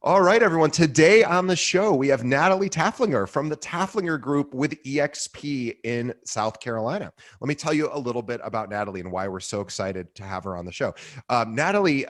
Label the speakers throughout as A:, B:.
A: All right, everyone. Today on the show, we have Natalie Taflinger from the Taflinger Group with EXP in South Carolina. Let me tell you a little bit about Natalie and why we're so excited to have her on the show. Natalie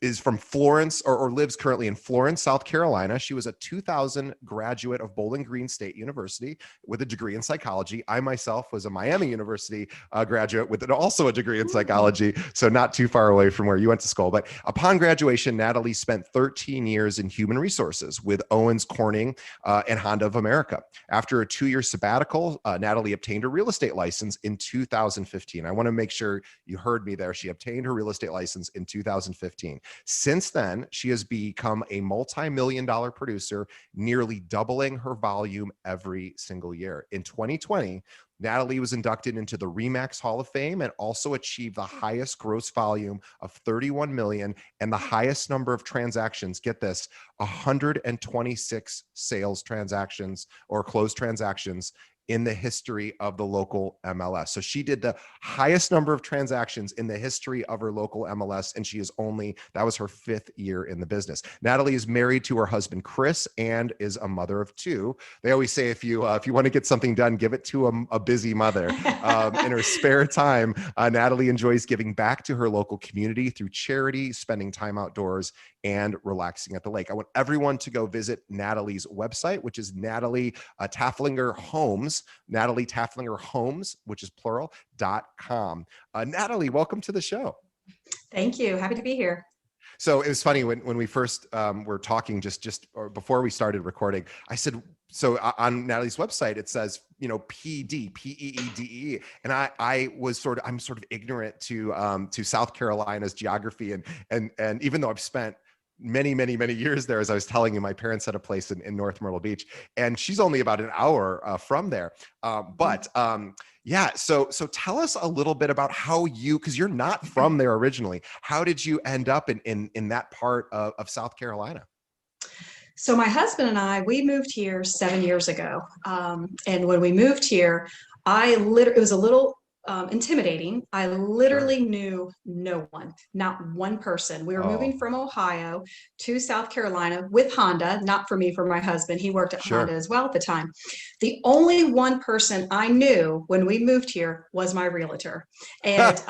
A: is from Florence or lives currently in Florence, South Carolina. She was a 2000 graduate of Bowling Green State University with a degree in psychology. I myself was a Miami University graduate with also a degree in psychology, so not too far away from where you went to school. But upon graduation, Natalie spent 13 years in human resources with Owens Corning and Honda of America. After a 2-year sabbatical, Natalie obtained a real estate license in 2015. I want to make sure you heard me there. She obtained her real estate license in 2015. Since then, she has become a multi-million-dollar producer, nearly doubling her volume every single year. In 2020, Natalie was inducted into the RE/MAX Hall of Fame and also achieved the highest gross volume of 31 million and the highest number of transactions. Get this, 126 sales transactions or closed transactions in the history of the local MLS. So she did the highest number of transactions in the history of her local MLS, and that was her 5th year in the business. Natalie is married to her husband, Chris, and is a mother of 2. They always say, if you want to get something done, give it to a busy mother. In her spare time, Natalie enjoys giving back to her local community through charity, spending time outdoors, and relaxing at the lake. I want everyone to go visit Natalie's website, which is Natalie Taflinger Homes, Natalie Taflinger Homes, which is plural.com. Natalie, welcome to the show.
B: Thank you. Happy to be here.
A: So it was funny when we first were talking, or before we started recording, I said, so on Natalie's website, it says, PD, P-E-E-D-E. And I'm sort of ignorant to South Carolina's geography. And even though I've spent many years there, as I was telling you, my parents had a place in North Myrtle Beach, and she's only about an hour from there. Yeah. So tell us a little bit about how because you're not from there originally, how did you end up in that part of South Carolina?
B: So my husband and I, we moved here 7 years ago. And when we moved here, it was a little intimidating. I literally knew no one, not one person. We were moving from Ohio to South Carolina with Honda, not for me, for my husband. He worked at Honda as well at the time. The only one person I knew when we moved here was my realtor. And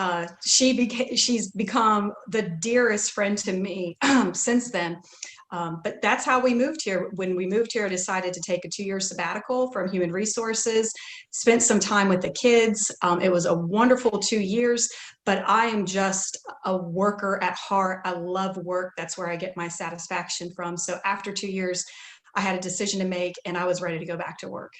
B: she's become the dearest friend to me since then. But that's how we moved here. When we moved here, I decided to take a 2-year sabbatical from human resources, spent some time with the kids. It was a wonderful 2 years, but I am just a worker at heart. I love work. That's where I get my satisfaction from. So after 2 years, I had a decision to make, and I was ready to go back to work.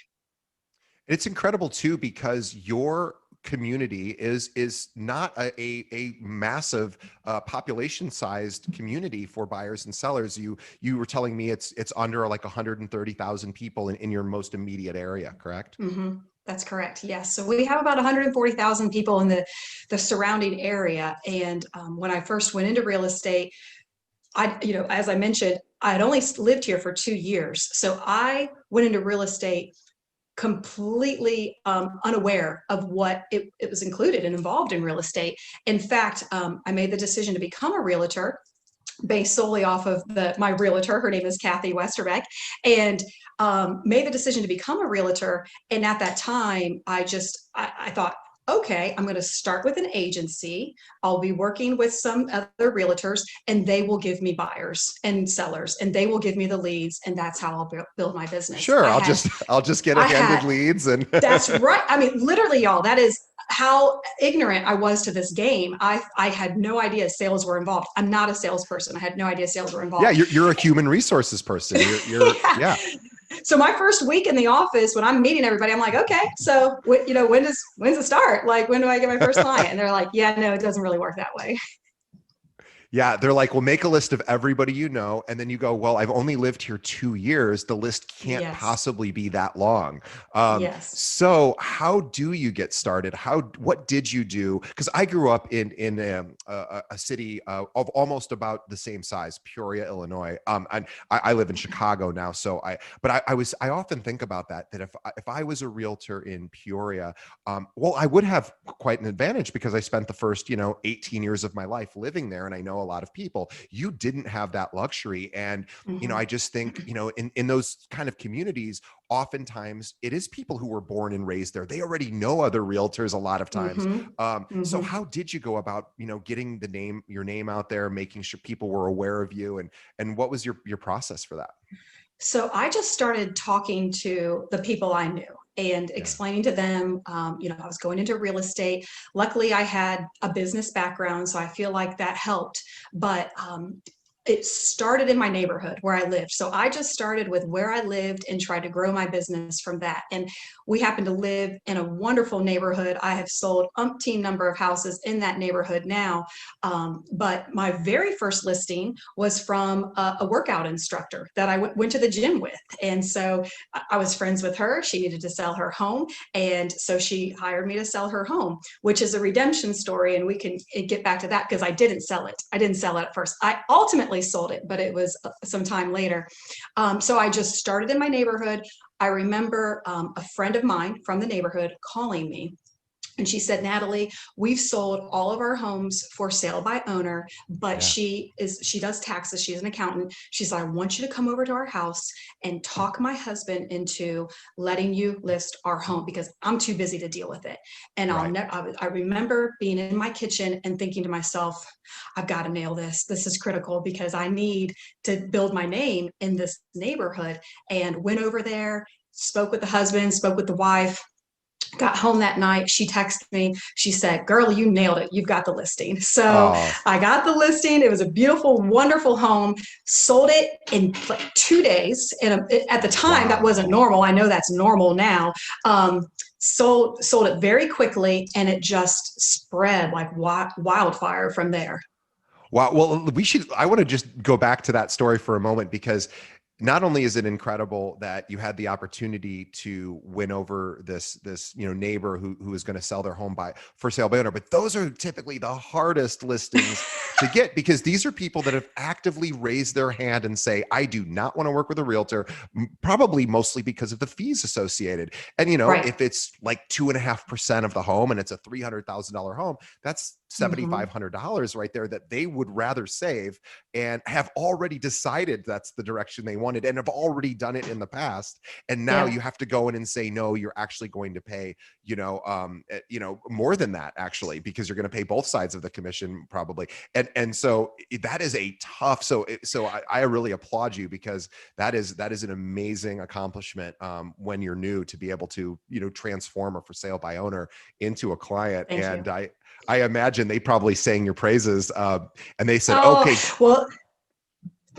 A: It's incredible too, because your community is not a massive population sized community for buyers and sellers. You were telling me it's under like 130,000 people in your most immediate area, correct?
B: Mm-hmm. That's correct. Yes. So we have about 140,000 people in the surrounding area. And when I first went into real estate, as I mentioned, I had only lived here for 2 years. So I went into real estate completely unaware of what it was included and involved in real estate. In fact, I made the decision to become a realtor based solely off of my realtor. Her name is Kathy Westerbeck, and made the decision to become a realtor. And at that time, I thought, okay, I'm going to start with an agency. I'll be working with some other realtors, and they will give me buyers and sellers, and they will give me the leads, and that's how I'll build my business.
A: Sure, I'll just get handed leads, and
B: that's right. I mean, literally, y'all. That is how ignorant I was to this game. I had no idea sales were involved. I'm not a salesperson. I had no idea sales were involved.
A: Yeah, you're a human resources person. Yeah.
B: So my first week in the office, when I'm meeting everybody, I'm like, okay, so when's it start? Like, when do I get my first client? And they're like, yeah, no, it doesn't really work that way.
A: Yeah, they're like, well, make a list of everybody you know. And then you go, well, I've only lived here 2 years. The list can't possibly be that long. So how do you get started? What did you do? Because I grew up in a city of almost about the same size, Peoria, Illinois. And I live in Chicago now. So I often think about that if I was a realtor in Peoria, well, I would have quite an advantage because I spent the first, 18 years of my life living there. And I know know a lot of people. You didn't have that luxury. And,
B: Mhm.
A: I just think, in those kind of communities, oftentimes it is people who were born and raised there. They already know other realtors a lot of times.
B: Mhm.
A: So
B: Mhm.
A: how did you go about, getting your name out there, making sure people were aware of you, and what was your process for that?
B: So I just started talking to the people I knew and
A: Yeah.
B: explaining to them, I was going into real estate. Luckily, I had a business background, so I feel like that helped. But it started in my neighborhood where I lived. So I just started with where I lived and tried to grow my business from that. And we happen to live in a wonderful neighborhood. I have sold umpteen number of houses in that neighborhood now. But my very first listing was from a workout instructor that I went to the gym with. And so I was friends with her. She needed to sell her home. And so she hired me to sell her home, which is a redemption story. And we can get back to that because I didn't sell it. I didn't sell it at first. I ultimately sold it, but it was some time later. So I just started in my neighborhood. I remember a friend of mine from the neighborhood calling me, and she said, Natalie, we've sold all of our homes for sale by owner, but
A: Yeah.
B: she does taxes. She's an accountant. She's like, I want you to come over to our house and talk my husband into letting you list our home because I'm too busy to deal with it. And
A: Right.
B: I remember being in my kitchen and thinking to myself, I've got to nail this. This is critical because I need to build my name in this neighborhood. And went over there, spoke with the husband, spoke with the wife, got home that night. She texted me. She said, girl, you nailed it. You've got the listing. So
A: Oh,
B: I got the listing. It was a beautiful, wonderful home. Sold it in like 2 days. And at the time, that wasn't
A: wow.
B: normal. I know that's normal now. Sold it very quickly, and it just spread like wildfire from there.
A: Wow. Well, I want to just go back to that story for a moment, because not only is it incredible that you had the opportunity to win over this neighbor who is going to sell their home by for sale by owner, but those are typically the hardest listings to get, because these are people that have actively raised their hand and say, I do not want to work with a realtor, probably mostly because of the fees associated. And
B: Right.
A: if it's like 2.5% of the home and it's a $300,000 home, that's
B: Mm-hmm.
A: $7,500 right there that they would rather save, and have already decided that's the direction they wanted and have already done it in the past. And now
B: Yeah.
A: you have to go in and say, no, you're actually going to pay, more than that, actually, because you're going to pay both sides of the commission probably. And so that is a tough, I really applaud you, because that is an amazing accomplishment, when you're new, to be able to, transform a for sale by owner into a client.
B: Thank you.
A: And I imagine they probably sang your praises, and they said,
B: Oh,
A: okay,
B: well,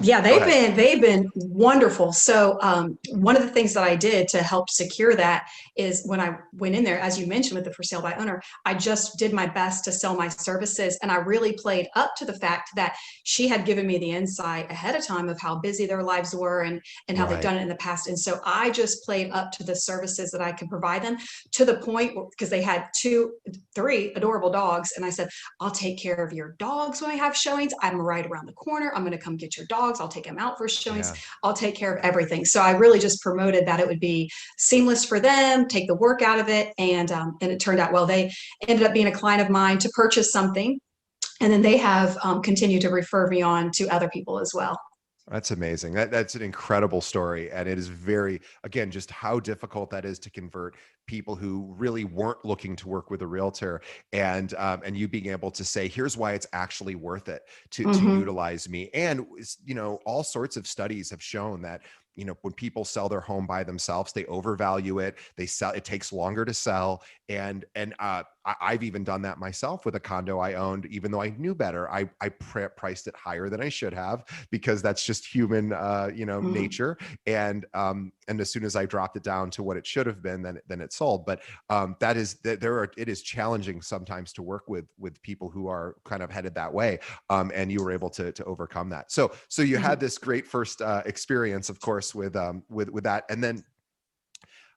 B: yeah,
A: go ahead.
B: they've been wonderful. So one of the things that I did to help secure that is when I went in there, as you mentioned, with the for sale by owner, I just did my best to sell my services, and I really played up to the fact that she had given me the insight ahead of time of how busy their lives were and how they've
A: Right.
B: done it in the past. And so I just played up to the services that I could provide them, to the point because they had three adorable dogs, and I said, I'll take care of your dogs when I have showings. I'm right around the corner. I'm going to come get your dogs. I'll take them out for showings.
A: Yeah.
B: I'll take care of everything. So I really just promoted that it would be seamless for them, take the work out of it. And it turned out well. They ended up being a client of mine to purchase something. And then they have continued to refer me on to other people as well.
A: That's amazing. That's an incredible story. And it is very, again, just how difficult that is to convert people who really weren't looking to work with a realtor, and you being able to say, here's why it's actually worth it to
B: Mm-hmm.
A: utilize me. And all sorts of studies have shown that, when people sell their home by themselves, they overvalue it. It takes longer to sell. I've even done that myself with a condo I owned, even though I knew better. I priced it higher than I should have, because that's just human,
B: Mm-hmm.
A: nature. And as soon as I dropped it down to what it should have been, then it sold. But it is challenging sometimes to work with people who are kind of headed that way. And you were able to overcome that. So you had
B: Mm-hmm.
A: this great first experience, of course, with that, and then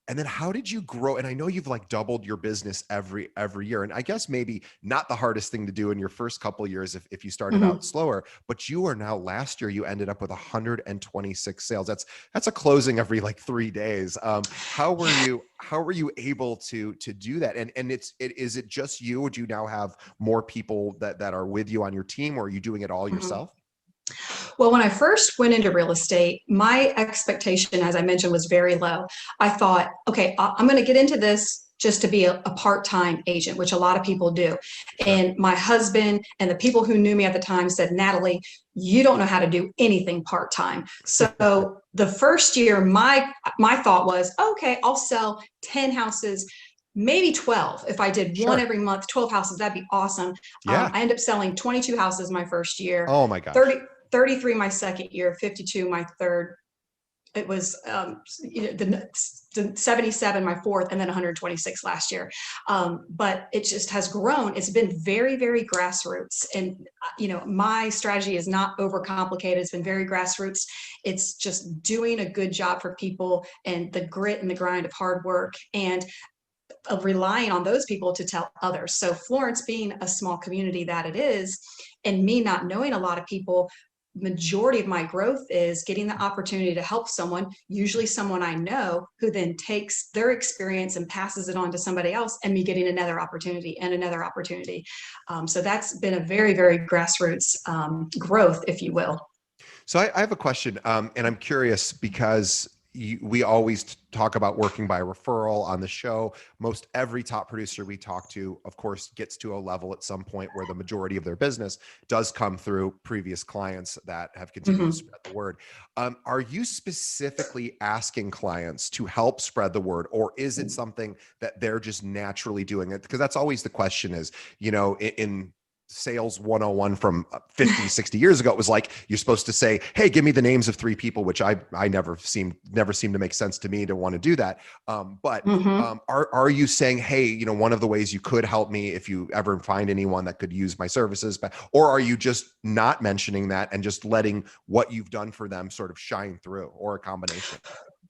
A: And then how did you grow? And I know you've like doubled your business every year. And I guess maybe not the hardest thing to do in your first couple of years if you started out
B: Mhm.
A: slower, but you are now, last year you ended up with 126 sales. That's a closing every like 3 days. How were you able to do that? And is it just you, or do you now have more people that are with you on your team, or are you doing it all
B: Mhm.
A: yourself?
B: Well, when I first went into real estate, my expectation, as I mentioned, was very low. I thought, okay, I'm going to get into this just to be a part-time agent, which a lot of people do.
A: Sure.
B: And my husband and the people who knew me at the time said, Natalie, you don't know how to do anything part-time. So the first year, my thought was, okay, I'll sell 10 houses, maybe 12. If I did one
A: Sure.
B: every month, 12 houses, that'd be awesome.
A: Yeah.
B: I ended up selling 22 houses my first year,
A: Oh my gosh.
B: 30, 33 my second year, 52 my third. It was the 77 my fourth, and then 126 last year. But it just has grown. It's been very, very grassroots. And, my strategy is not overcomplicated. It's been very grassroots. It's just doing a good job for people and the grit and the grind of hard work, and of relying on those people to tell others. So Florence being a small community that it is, and me not knowing a lot of people, majority of my growth is getting the opportunity to help someone, usually someone I know, who then takes their experience and passes it on to somebody else, and me getting another opportunity and another opportunity. So that's been a very, very grassroots growth, if you will.
A: So I have a question, and I'm curious because we always talk about working by referral on the show. Most every top producer we talk to, of course, gets to a level at some point where the majority of their business does come through previous clients that have continued to
B: Mhm.
A: spread the word. Are you specifically asking clients to help spread the word, or is it something that they're just naturally doing it? Because that's always the question is, in sales 101 from 50, 60 years ago, it was like you're supposed to say, hey, give me the names of three people, which I never seemed to make sense to me to want to do that. But
B: Mhm.
A: are you saying, hey, one of the ways you could help me if you ever find anyone that could use my services, or are you just not mentioning that and just letting what you've done for them sort of shine through, or a combination?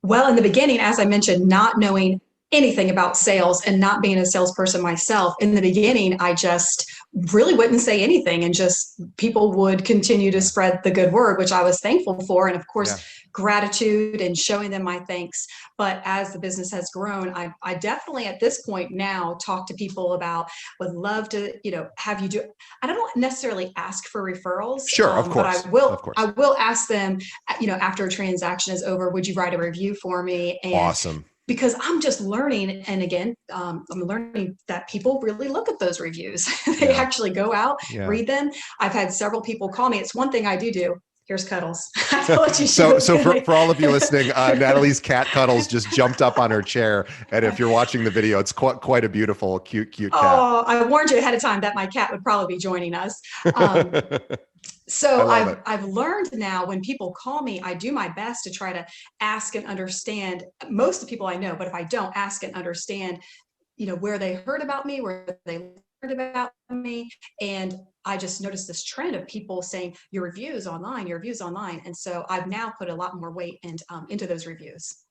B: Well, in the beginning, as I mentioned, not knowing anything about sales and not being a salesperson myself, in the beginning, I just really wouldn't say anything, and just people would continue to
A: Yeah.
B: spread the good word, which I was thankful for. And of course,
A: Yeah.
B: gratitude and showing them my thanks. But as the business has grown, I definitely at this point now talk to people about, would love to, have you do, I don't necessarily ask for referrals,
A: Sure. Of
B: but I
A: course.
B: will,
A: Of
B: I
A: course.
B: will ask them, after a transaction is over, would you write a review for me? And
A: Awesome.
B: because I'm just learning, and again, I'm learning that people really look at those reviews. They
A: Yeah.
B: actually go out,
A: Yeah.
B: read them. I've had several people call me. It's one thing I do. Here's Cuddles. I told you she
A: so
B: was
A: so
B: going
A: for
B: to.
A: all of you listening, Natalie's cat Cuddles just jumped up on her chair, and if you're watching the video, it's quite a beautiful, cute cat.
B: Oh, I warned you ahead of time that my cat would probably be joining us. Um,
A: I
B: so
A: love
B: I've
A: it.
B: I've learned now, when people call me, I do my best to try to ask and understand most of the people I know. But if I don't, ask and understand, where they heard about me, where they learned about me. And I just noticed this trend of people saying, your reviews online, your reviews online. And so I've now put a lot more weight into those reviews.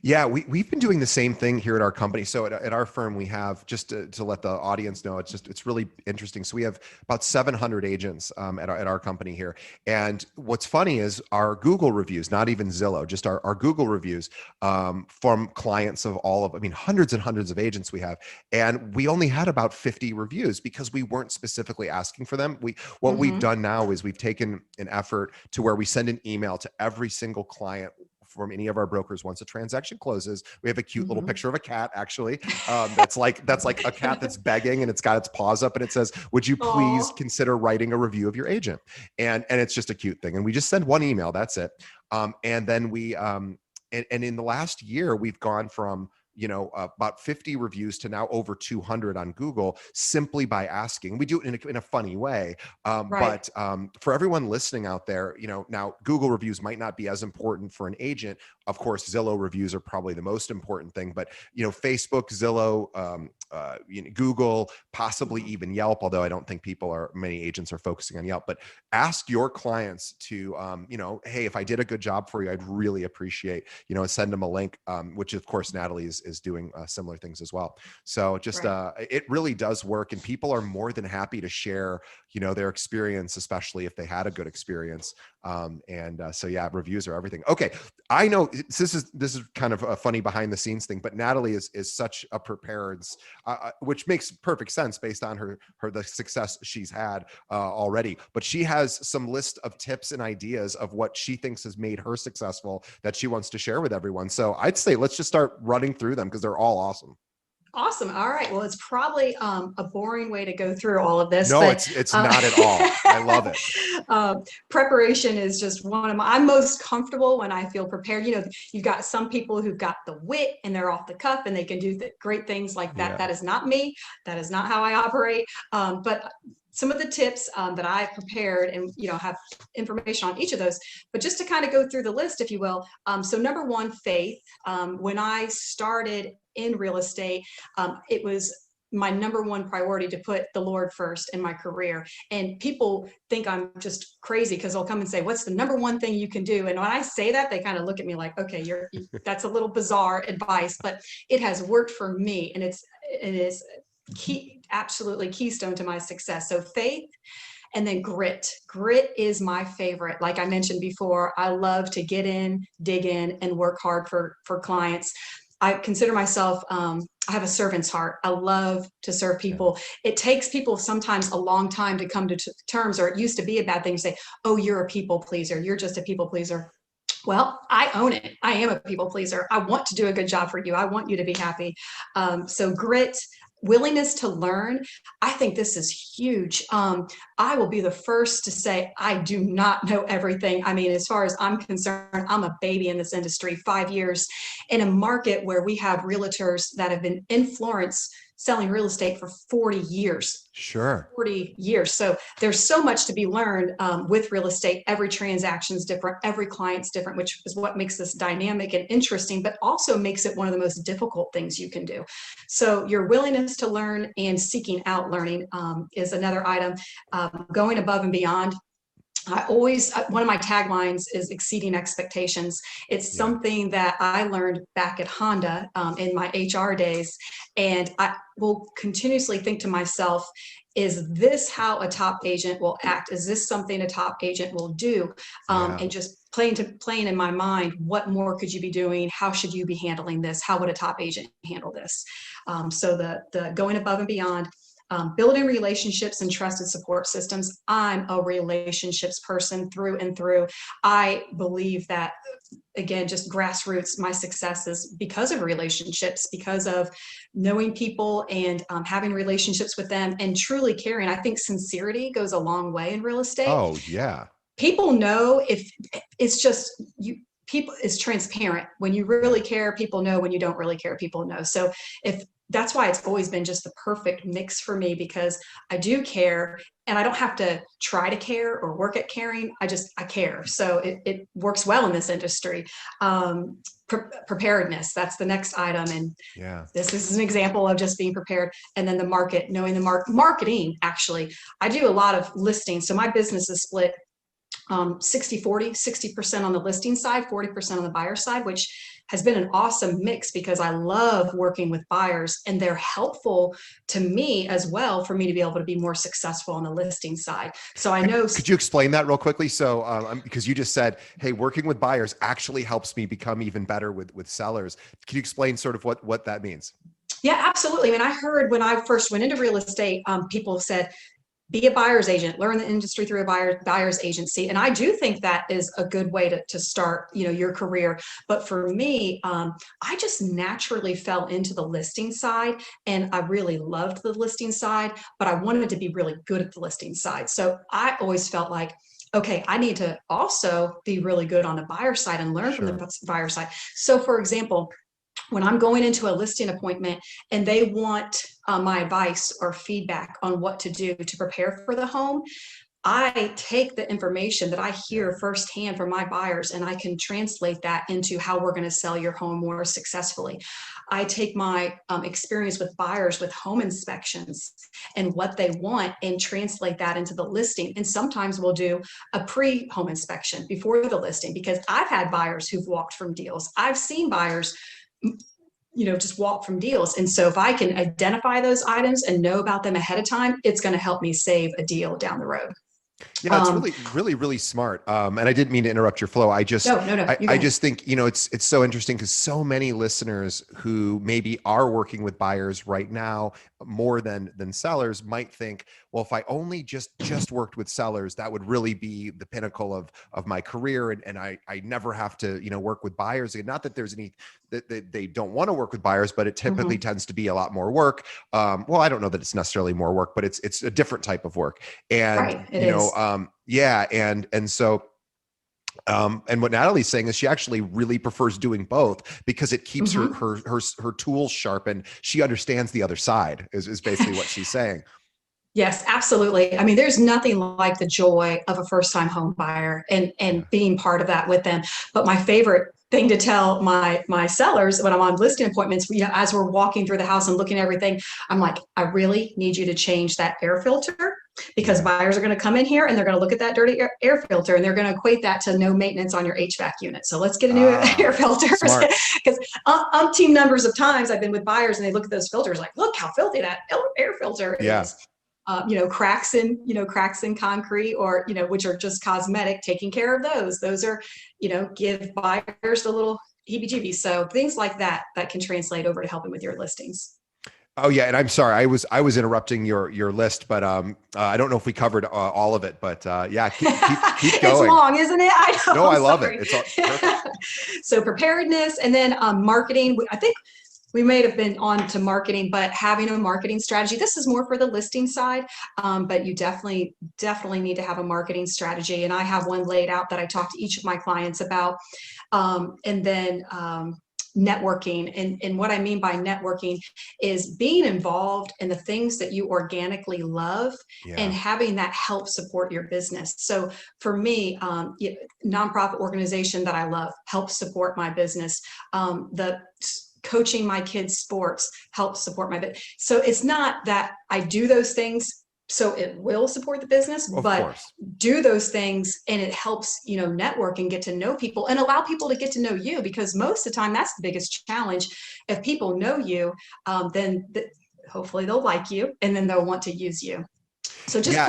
A: Yeah, we've been doing the same thing here at our company. So at our firm, we have, just to let the audience know, it's really interesting. So we have about 700 agents at our company here. And what's funny is our Google reviews, not even Zillow, just our Google reviews, from clients of hundreds and hundreds of agents we have. And we only had about 50 reviews because we weren't specifically asking for them. What we've
B: Mm-hmm.
A: done now is we've taken an effort to where we send an email to every single client from any of our brokers. Once a transaction closes, we have a cute little
B: Mm-hmm.
A: picture of a cat, actually, that's like a cat that's begging, and it's got its paws up, and it says, would you please
B: Oh.
A: consider writing a review of your agent? And it's just a cute thing, and we just send one email, that's it. And then we and in the last year, we've gone from about 50 reviews to now over 200 on Google, simply by asking. We do it in a funny way.
B: Right.
A: But for everyone listening out there, now Google reviews might not be as important for an agent. Of course, Zillow reviews are probably the most important thing, but Facebook, Zillow, Google, possibly even Yelp, although I don't think many agents are focusing on Yelp. But ask your clients to, hey, if I did a good job for you, I'd really appreciate, send them a link, which of course Natalie is doing similar things as well. So just
B: Right.
A: it really does work, and people are more than happy to share, their experience, especially if they had a good experience. So yeah, reviews are everything. Okay, I know this is kind of a funny behind the scenes thing, but Natalie is such a prepared, which makes perfect sense based on the success she's had already. But she has some list of tips and ideas of what she thinks has made her successful that she wants to share with everyone. So I'd say let's just start running through them because they're all awesome.
B: Awesome. All right. Well, it's probably a boring way to go through all of this,
A: No,
B: but
A: it's not at all. I love it.
B: preparation is just I'm most comfortable when I feel prepared. You've got some people who've got the wit and they're off the cuff and they can do great things like that.
A: Yeah.
B: That is not me. That is not how I operate. But some of the tips that I prepared and, have information on each of those, but just to kind of go through the list, if you will. So number one, faith. When I started in real estate, it was my number one priority to put the Lord first in my career. And people think I'm just crazy because they'll come and say, what's the number one thing you can do? And when I say that, they kind of look at me like, okay, that's a little bizarre advice, but it has worked for me. And it is key, absolutely keystone to my success. So faith. And then grit. Grit is my favorite. Like I mentioned before, I love to get in, dig in, and work hard for clients. I consider myself, I have a servant's heart. I love to serve people. It takes people sometimes a long time to come to terms, or it used to be a bad thing to say, oh, you're a people pleaser. You're just a people pleaser. Well, I own it. I am a people pleaser. I want to do a good job for you. I want you to be happy. So grit, willingness to learn. I think this is huge. I will be the first to say, I do not know everything. I mean, as far as I'm concerned, I'm a baby in this industry, 5 years in a market where we have realtors that have been in Florence selling real estate for 40 years.
A: Sure.
B: 40 years. So there's so much to be learned with real estate. Every transaction is different. Every client's different, which is what makes this dynamic and interesting, but also makes it one of the most difficult things you can do. So your willingness to learn and seeking out learning is another item. Going above and beyond. One of my taglines is exceeding expectations. It's something that I learned back at Honda in my HR days. And I will continuously think to myself, is this how a top agent will act? Is this something a top agent will do? And just playing in my mind, what more could you be doing? How should you be handling this? How would a top agent handle this? So the going above and beyond. Building relationships and trusted support systems. I'm a relationships person through and through. I believe that, again, just grassroots, my success is because of relationships, because of knowing people and having relationships with them and truly caring. I think sincerity goes a long way in real estate.
A: Oh, yeah.
B: People know if it's just you. People is transparent. When you really care, people know. When you don't really care, people know. So if that's why it's always been just the perfect mix for me, because I do care and I don't have to try to care or work at caring. I care. So it works well in this industry. Preparedness, that's the next item. And this is an example of just being prepared. And then the market, knowing the marketing, actually, I do a lot of listings. So my business is split 60-40, 60% on the listing side, 40% on the buyer side, which has been an awesome mix because I love working with buyers and they're helpful to me as well for me to be able to be more successful on the listing side. So I know.
A: Could you explain that real quickly? So because you just said, hey, working with buyers actually helps me become even better with sellers. Can you explain sort of what that means?
B: Yeah, absolutely. I mean, I heard when I first went into real estate, people said, be a buyer's agent, learn the industry through a buyer's agency. And I do think that is a good way to start, your career. But for me, I just naturally fell into the listing side and I really loved the listing side, but I wanted to be really good at the listing side. So I always felt like, okay, I need to also be really good on the buyer side and learn from the buyer side. So for example, when I'm going into a listing appointment and they want my advice or feedback on what to do to prepare for the home, I take the information that I
A: Yeah.
B: hear firsthand from my buyers and I can translate that into how we're going to sell your home more successfully. I take my experience with buyers with home inspections and what they want and translate that into the listing. And sometimes we'll do a pre-home inspection before the listing, because I've had buyers who've walked from deals. I've seen buyers just walk from deals. And so if I can identify those items and know about them ahead of time, it's going to help me save a deal down the road.
A: It's
B: Um,
A: really, really, really smart. And I didn't mean to interrupt your flow.
B: no, you go
A: I
B: ahead.
A: just think, it's so interesting because so many listeners who maybe are working with buyers right now more than sellers might think, well, if I only just worked with sellers, that would really be the pinnacle of my career. And I never have to, work with buyers. And not that there's any, that they don't want to work with buyers, but it typically
B: Mhm.
A: tends to be a lot more work. Well, I don't know that it's necessarily more work, but it's a different type of work. And,
B: Right, it is.
A: yeah. And so, and what Natalie's saying is she actually really prefers doing both because it keeps
B: Mhm.
A: her tools sharp, and she understands the other side is basically what she's saying.
B: Yes, absolutely. I mean, there's nothing like the joy of a first-time home buyer and
A: Yeah.
B: being part of that with them. But my favorite thing to tell my sellers when I'm on listing appointments, as we're walking through the house and looking at everything, I'm like, I really need you to change that air filter, because
A: Yeah.
B: buyers are going to come in here and they're going to look at that dirty air filter and they're going to equate that to no maintenance on your HVAC unit. So let's get a new air
A: Ah,
B: filter,
A: smart.
B: because umpteen numbers of times I've been with buyers and they look at those filters like, look how filthy that air filter
A: Yeah.
B: is. Cracks in concrete, or which are just cosmetic. Taking care of those are, give buyers a little heebie-jeebies. So things like that can translate over to helping with your listings.
A: Oh yeah, and I'm sorry, I was interrupting your list, but I don't know if we covered all of it, but yeah, keep
B: It's
A: going.
B: long, isn't it? I know.
A: No,
B: I'm
A: I love it.
B: sorry.
A: It's all perfect.
B: So preparedness, and then marketing. I think we may have been on to marketing, but having a marketing strategy. This is more for the listing side, but you definitely need to have a marketing strategy. And I have one laid out that I talk to each of my clients about. And then networking. And what I mean by networking is being involved in the things that you organically love and
A: Yeah.
B: having that help support your business. So for me, nonprofit organization that I love helps support my business. The coaching my kids sports helps support my business. So it's not that I do those things so it will support the business,
A: Of
B: but
A: course.
B: do those things and it helps, network and get to know people and allow people to get to know you, because most of the time that's the biggest challenge. If people know you, then hopefully they'll like you and then they'll want to use you. So
A: Yeah,
B: just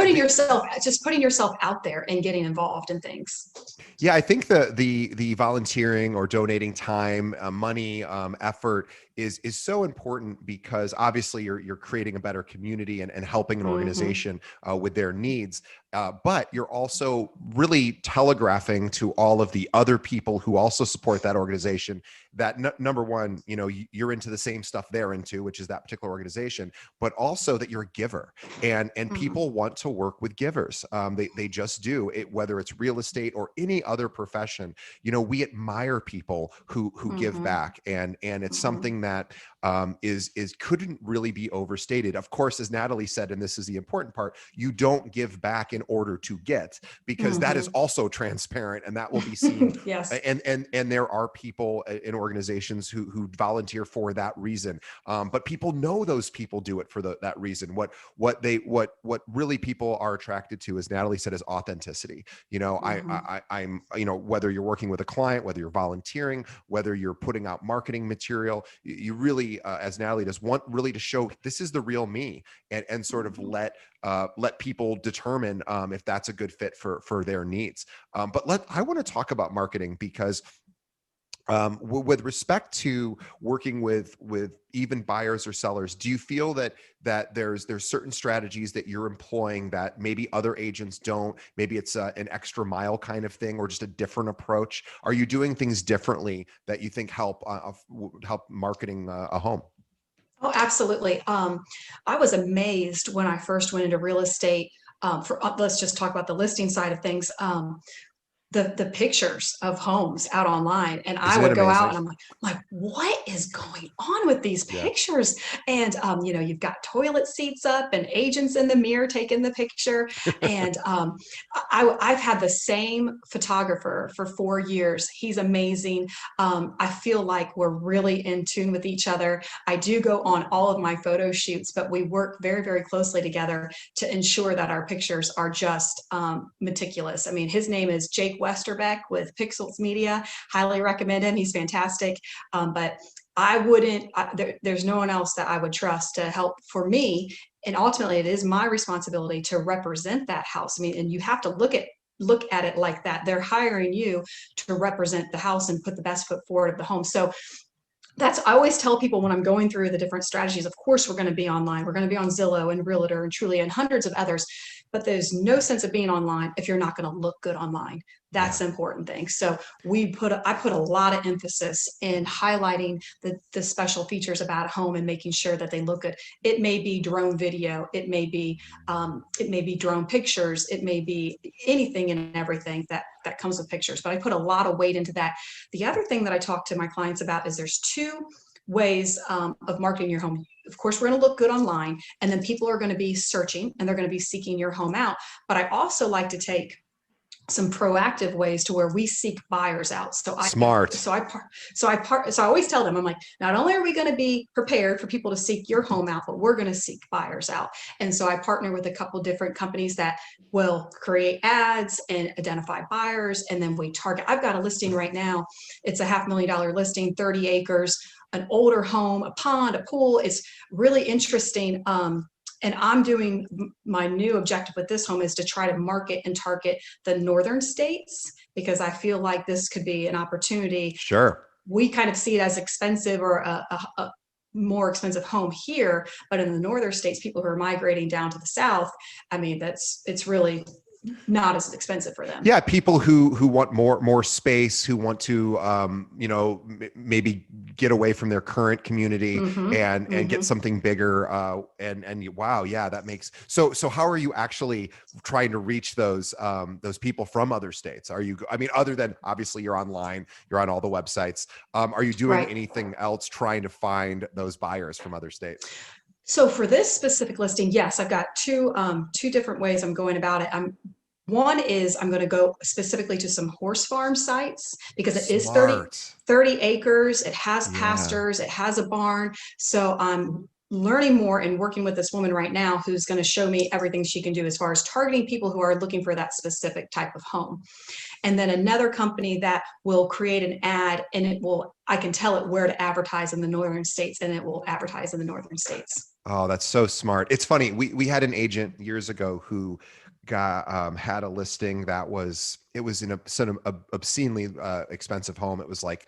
B: putting yourself out there and getting involved in things.
A: yeah, I think the volunteering or donating time, money, effort is so important because obviously you're creating a better community and helping an
B: Hmm.
A: organization with their needs. But you're also really telegraphing to all of the other people who also support that organization that number one, you're into the same stuff they're into, which is that particular organization, but also that you're a giver, and
B: Hmm.
A: people want to work with givers. They just do it, whether it's real estate or any other profession. We admire people who give
B: Hmm.
A: back, and it's
B: Hmm.
A: something that is couldn't really be overstated. Of course, as Natalie said, and this is the important part, you don't give back in order to get, because that is
B: Hmm.
A: also transparent and that will be seen.
B: Yes.
A: And there are people in organizations who volunteer for that reason, but people know those people do it for that reason. What really people are attracted to, as Natalie said, is authenticity.
B: Hmm.
A: I'm whether you're working with a client, whether you're volunteering, whether you're putting out marketing material, you really, as Natalie does, want really to show this is the real me, and sort of
B: Hmm.
A: let people determine if that's a good fit for their needs. But I want to talk about marketing because with respect to working with even buyers or sellers, do you feel that there's certain strategies that you're employing that maybe other agents don't? Maybe it's an extra mile kind of thing, or just a different approach. Are you doing things differently that you think help marketing a home?
B: Oh, absolutely. I was amazed when I first went into real estate. Let's just talk about the listing side of things. the pictures of homes out online, and I
A: Isn't it
B: would go out
A: amazing?
B: and I'm like, what is going on with these
A: Yeah.
B: pictures? And you've got toilet seats up and agents in the mirror taking the picture. And I've had the same photographer for 4 years. He's amazing. I feel like we're really in tune with each other. I do go on all of my photo shoots, but we work very, very closely together to ensure that our pictures are just meticulous. I mean, his name is Jake Westerbeck with Pixels Media. Highly recommend him. He's fantastic. But I wouldn't, there's no one else that I would trust to help for me. And ultimately, it is my responsibility to represent that house. I mean, and you have to look at it like that. They're hiring you to represent the house and put the best foot forward of the home. So I always tell people when I'm going through the different strategies, of course, we're going to be online. We're going to be on Zillow and Realtor and Trulia and hundreds of others, but there's no sense of being online if you're not going to look good online. That's
A: Yeah.
B: the important thing. So I put a lot of emphasis in highlighting the special features about a home and making sure that they look good. It may be drone video. It may be drone pictures. It may be anything and everything that comes with pictures, but I put a lot of weight into that. The other thing that I talk to my clients about is there's two ways of marketing your home. Of course, we're going to look good online, and then people are going to be searching and they're going to be seeking your home out. But I also like to take some proactive ways to where we seek buyers out.
A: Smart.
B: So I always tell them, I'm like, not only are we going to be prepared for people to seek your home out, but we're going to seek buyers out. And so I partner with a couple different companies that will create ads and identify buyers, and then we target. I've got a listing right now. It's a $500,000 listing, 30 acres, an older home, a pond, a pool. It's really interesting. And I'm doing my new objective with this home is to try to market and target the northern states, because I feel like this could be an opportunity.
A: Sure.
B: We kind of see it as expensive or a more expensive home here, but in the northern states, people who are migrating down to the south, I mean, it's really not as expensive for them.
A: Yeah, people who want more space, who want to maybe get away from their current community and get something bigger. And wow, yeah, that makes so. How are you actually trying to reach those people from other states? Are you? I mean, other than obviously you're online, you're on all the websites. Are you doing
B: Right.
A: anything else trying to find those buyers from other states?
B: So for this specific listing, yes, I've got two different ways I'm going about it. One is I'm going to go specifically to some horse farm sites because it is
A: Smart.
B: 30 acres. It has
A: Yeah.
B: pastures. It has a barn. So I'm learning more and working with this woman right now who's going to show me everything she can do as far as targeting people who are looking for that specific type of home. And then another company that will create an ad, and I can tell it where to advertise in the northern states, and it will advertise in the northern states.
A: Oh, that's so smart. It's funny. We had an agent years ago who had a listing that was in a sort of obscenely expensive home. It was like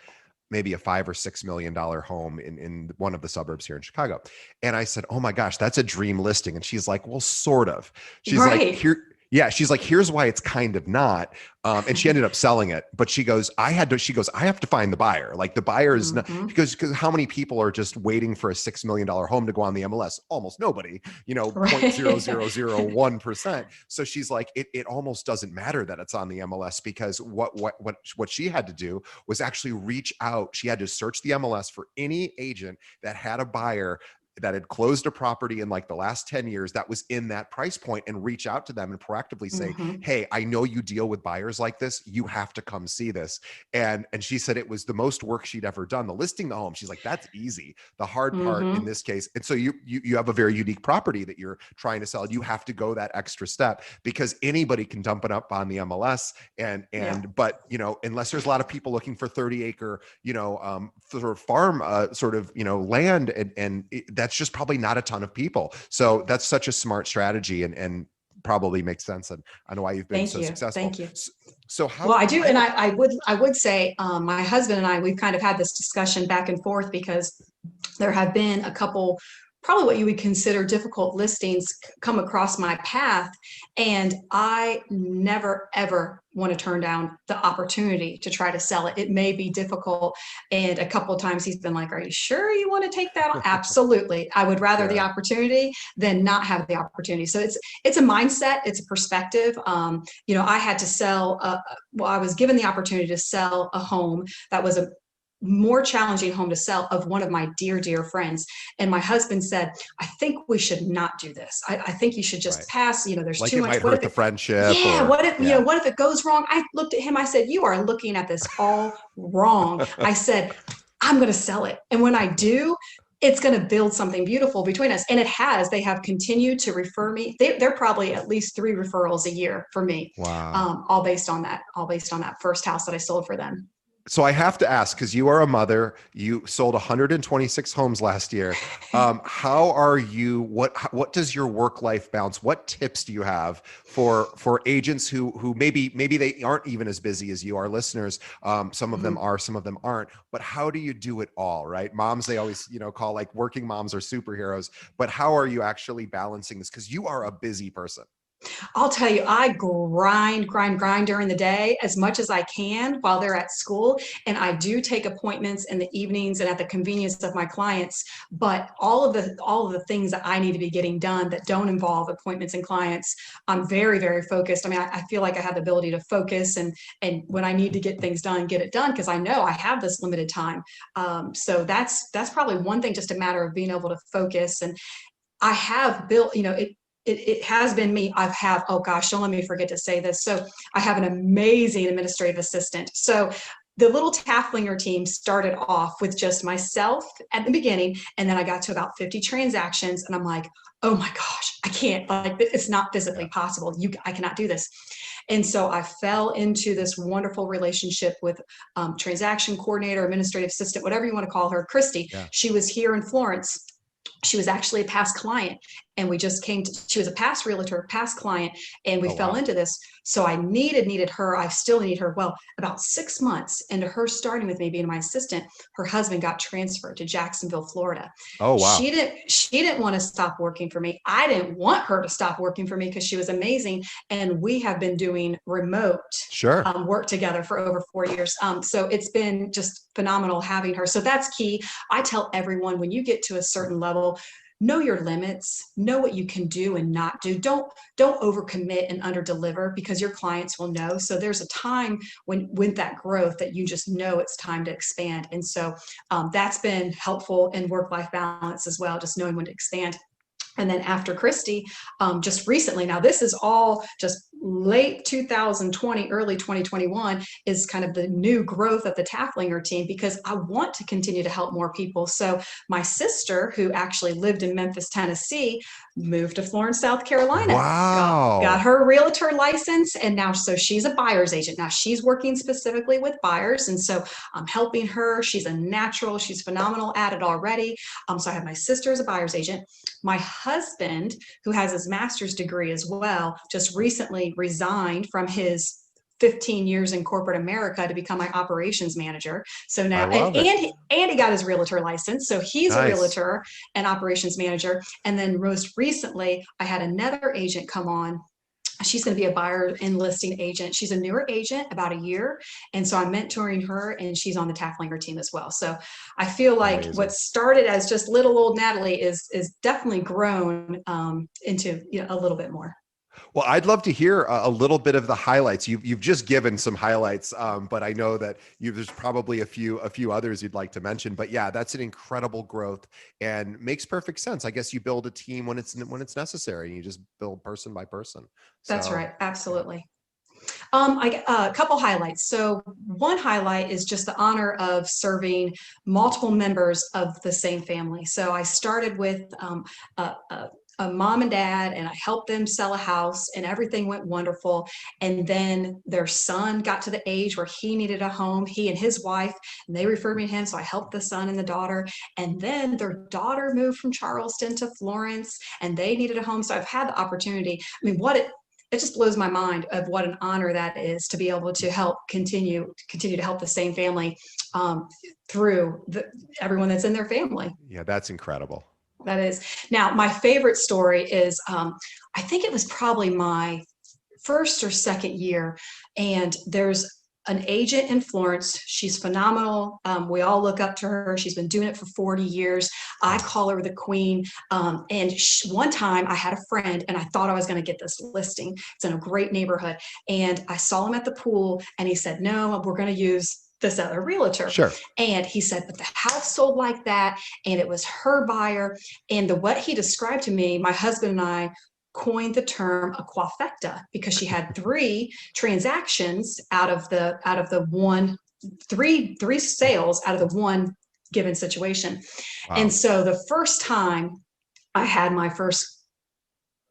A: maybe a $5 or $6 million home in one of the suburbs here in Chicago. And I said, "Oh my gosh, that's a dream listing." And she's like, "Well, sort of." She's like,
B: Right.
A: "Here." Yeah, she's like, "Here's why it's kind of not." And she ended up selling it, but she goes, I have to find the buyer. Like the buyer is not, because how many people are just waiting for a $6 million home to go on the MLS? Almost nobody,
B: Right.
A: 0.0001%. So she's like, it almost doesn't matter that it's on the MLS, because what she had to do was actually reach out. She had to search the MLS for any agent that had a buyer that had closed a property in like the last 10 years that was in that price point, and reach out to them and proactively say, "Hey, I know you deal with buyers like this. You have to come see this." And she said it was the most work she'd ever done. The listing the home, she's like, "That's easy." The hard part in this case. And so you have a very unique property that you're trying to sell. You have to go that extra step, because anybody can dump it up on the MLS but unless there's a lot of people looking for 30-acre, sort of farm land, and that's just probably not a ton of people. So that's such a smart strategy, and probably makes sense. And I know why you've been so successful.
B: Thank you.
A: So how?
B: Well, I do, and I would say my husband and I, we've kind of had this discussion back and forth because there have been a couple probably what you would consider difficult listings come across my path. And I never, ever want to turn down the opportunity to try to sell it. It may be difficult. And a couple of times he's been like, are you sure you want to take that on? Absolutely. I would rather the
A: Yeah.
B: opportunity than not have the opportunity. So it's a mindset, it's a perspective. I had to sell, I was given the opportunity to sell a home that was a more challenging home to sell of one of my dear, dear friends. And my husband said, I think we should not do this. I think you should just
A: Right.
B: pass. There's
A: Like
B: too
A: it
B: much.
A: might
B: What
A: hurt
B: if
A: the
B: it,
A: friendship
B: yeah,
A: or yeah.
B: what if it goes wrong? I looked at him, I said, you are looking at this all wrong. I said, I'm going to sell it. And when I do, it's going to build something beautiful between us. And it has. They have continued to refer me. They're probably at least 3 referrals a year for me,
A: Wow.
B: all based on that first house that I sold for them.
A: So I have to ask, because you are a mother, you sold 126 homes last year. How are you? What does your work life balance? What tips do you have for agents who maybe they aren't even as busy as you, our listeners? Some of them
B: Mhm.
A: are, some of them aren't. But how do you do it all? Right, moms, they always call like working moms are superheroes. But how are you actually balancing this? Because you are a busy person.
B: I'll tell you, I grind during the day as much as I can while they're at school. And I do take appointments in the evenings and at the convenience of my clients. But all of the things that I need to be getting done that don't involve appointments and clients, I'm very, very focused. I mean, I feel like I have the ability to focus and when I need to get things done, get it done because I know I have this limited time. So that's probably one thing, just a matter of being able to focus. And I have built, it has been me. Oh gosh, don't let me forget to say this. So I have an amazing administrative assistant. So the little Taflinger team started off with just myself at the beginning. And then I got to about 50 transactions and I'm like, oh my gosh, I can't, like, it's not
A: Yeah.
B: physically possible. I cannot do this. And so I fell into this wonderful relationship with transaction coordinator, administrative assistant, whatever you want to call her, Christy.
A: Yeah.
B: She was here in Florence. She was actually a past client and she was a past realtor, past client, and we
A: Oh
B: fell
A: wow.
B: into this. So I needed her. I still need her. Well, about 6 months into her starting with me being my assistant, her husband got transferred to Jacksonville, Florida.
A: Oh wow.
B: She didn't want to stop working for me. I didn't want her to stop working for me because she was amazing. And we have been doing remote
A: Sure.
B: work together for over 4 years. So it's been just phenomenal having her. So that's key. I tell everyone, when you get to a certain level, know your limits, know what you can do and not do. Don't overcommit and underdeliver because your clients will know. So there's a time when with that growth that you just know it's time to expand. And so that's been helpful in work-life balance as well, just knowing when to expand. And then after Christy, just recently, now this is all just late 2020, early 2021, is kind of the new growth of the Taflinger team because I want to continue to help more people. So my sister, who actually lived in Memphis, Tennessee, moved to Florence, South Carolina, got
A: Wow.
B: her realtor license, and now so she's a buyer's agent. Now she's working specifically with buyers, and so I'm helping her. She's a natural. She's phenomenal at it already. So I have my sister as a buyer's agent. My husband, who has his master's degree as well, just recently resigned from his 15 years in corporate America to become my operations manager. So
A: I
B: now,
A: love it.
B: and he got his realtor license. So he's a
A: Nice.
B: realtor and operations manager. And then most recently, I had another agent come on. She's going to be a buyer and listing agent. She's a newer agent, about a year. And so I'm mentoring her and she's on the Taflinger team as well. So I feel like what
A: Amazing.
B: started as just little old Natalie is definitely grown into a little bit more.
A: Well, I'd love to hear a little bit of the highlights. You've just given some highlights, but I know that there's probably a few others you'd like to mention. But yeah, that's an incredible growth and makes perfect sense. I guess you build a team when it's necessary, and you just build person by person.
B: That's
A: So
B: right.
A: yeah.
B: Absolutely. A couple highlights. So one highlight is just the honor of serving multiple members of the same family. So I started with a mom and dad, and I helped them sell a house, and everything went wonderful. And then their son got to the age where he needed a home, he and his wife, and they referred me to him. So I helped the son and the daughter. And then their daughter moved from Charleston to Florence, and they needed a home. So I've had the opportunity. I mean, it just blows my mind of what an honor that is to be able to help continue to help the same family through everyone that's in their family.
A: Yeah, that's incredible.
B: That is. Now, my favorite story is, I think it was probably my first or second year, and there's an agent in Florence. She's phenomenal. We all look up to her. She's been doing it for 40 years. I call her the queen. And one time I had a friend and I thought I was going to get this listing. It's in a great neighborhood. And I saw him at the pool and he said, no, we're going to use this other realtor.
A: Sure.
B: And he said, but the house sold like that. And it was her buyer. And what he described to me, my husband and I coined the term a quafecta because she had three transactions out of the one, three sales out of the one given situation.
A: Wow.
B: And so the first time I had my first,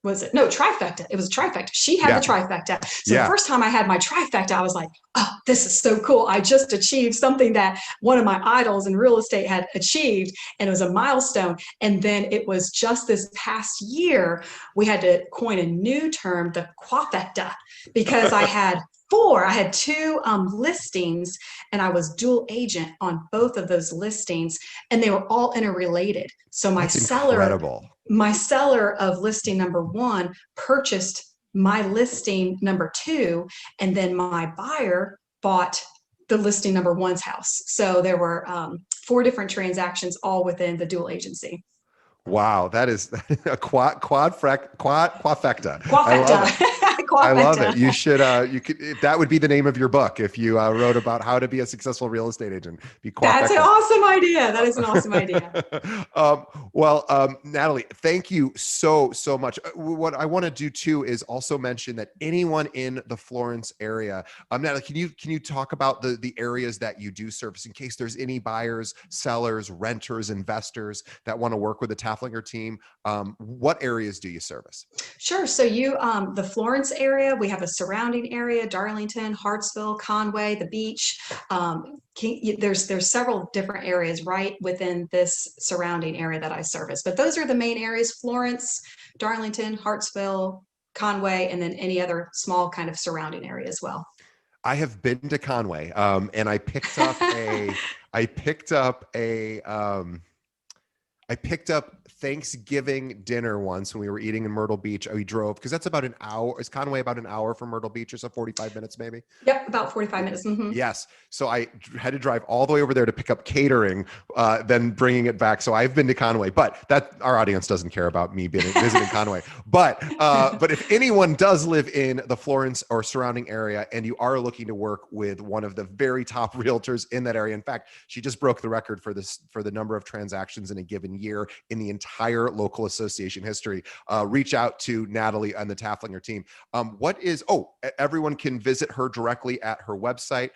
B: was it? No, trifecta. It was a trifecta. She had the trifecta. So the first time I had my trifecta, I was like, oh, this is so cool. I just achieved something that one of my idols in real estate had achieved, and it was a milestone. And then it was just this past year, we had to coin a new term, the quafecta, because I had two listings, and I was dual agent on both of those listings, and they were all interrelated. So my seller of listing number one purchased my listing number two, and then my buyer bought the listing number one's house. So there were 4 different transactions, all within the dual agency.
A: Wow, that is a quafecta.
B: I love it.
A: I love it. You should, that would be the name of your book if you wrote about how to be a successful real estate agent.
B: That's an awesome idea. That is an awesome idea.
A: Natalie, thank you so much. What I want to do too is also mention that anyone in the Florence area, Natalie, can you talk about the areas that you do service in case there's any buyers, sellers, renters, investors that want to work with the Taflinger team? What areas do you service?
B: Sure. So the Florence area, we have a surrounding area, Darlington, Hartsville, Conway, the beach. There's several different areas right within this surrounding area that I service, but those are the main areas: Florence, Darlington, Hartsville, Conway, and then any other small kind of surrounding area as well.
A: I have been to Conway, and I picked up Thanksgiving dinner once when we were eating in Myrtle Beach. We drove, because that's about an hour. Is Conway about an hour from Myrtle Beach, or so 45 minutes maybe?
B: Yep, about 45 minutes. Mm-hmm.
A: Yes. So I had to drive all the way over there to pick up catering, then bringing it back. So I've been to Conway, but that our audience doesn't care about me visiting Conway. But if anyone does live in the Florence or surrounding area and you are looking to work with one of the very top realtors in that area, in fact, she just broke the record for the number of transactions in a given year in the entire local association history, reach out to Natalie and the Taflinger team. Everyone can visit her directly at her website,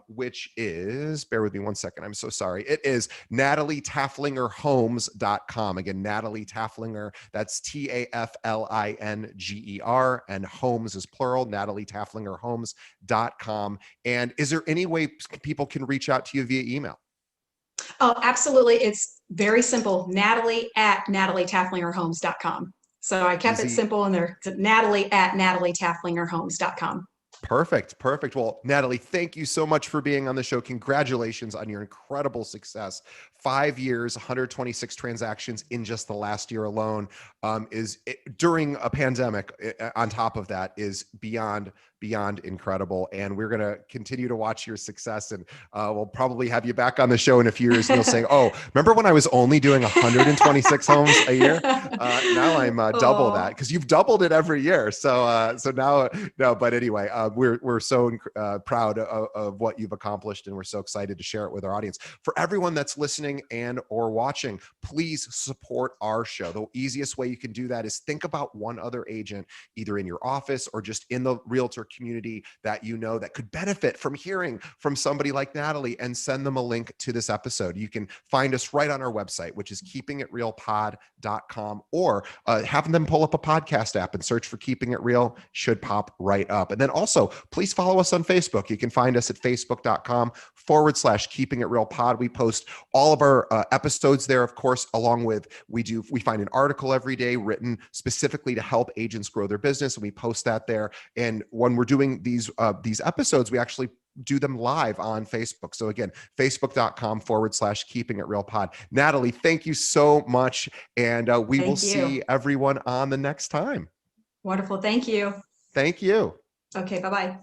A: which is, bear with me one second, I'm so sorry. It is NatalieTaflingerHomes.com. Again, Natalie Taflinger, that's Taflinger, and homes is plural, NatalieTaflingerHomes.com. And is there any way people can reach out to you via email?
B: Oh, absolutely. It's very simple. Natalie at NatalieTaflingerHomes.com. So I kept it simple in there. Natalie at NatalieTaflingerHomes.com.
A: Perfect. Well, Natalie, thank you so much for being on the show. Congratulations on your incredible success. 5 years, 126 transactions in just the last year alone, during a pandemic. On top of that, is beyond incredible. And we're going to continue to watch your success, and we'll probably have you back on the show in a few years, and you'll say, oh, remember when I was only doing 126 homes a year? Now I'm double that, because you've doubled it every year. So now, no, but anyway, we're so proud of what you've accomplished, and we're so excited to share it with our audience. For everyone that's listening and or watching, please support our show. The easiest way you can do that is think about one other agent, either in your office or just in the realtor community that you know that could benefit from hearing from somebody like Natalie, and send them a link to this episode. You can find us right on our website, which is keepingitrealpod.com, or have them pull up a podcast app and search for Keeping It Real. Should pop right up. And then also, please follow us on Facebook. You can find us at facebook.com/Keeping It Real Pod. We post all of our episodes there, of course, along with we find an article every day written specifically to help agents grow their business, and we post that there. And when we're doing these episodes, we actually do them live on Facebook. So again, facebook.com/keeping it real pod. Natalie, thank you so much. And we will
B: Thank you.
A: see everyone on the next time.
B: Wonderful. Thank you.
A: Thank you.
B: Okay. Bye-bye.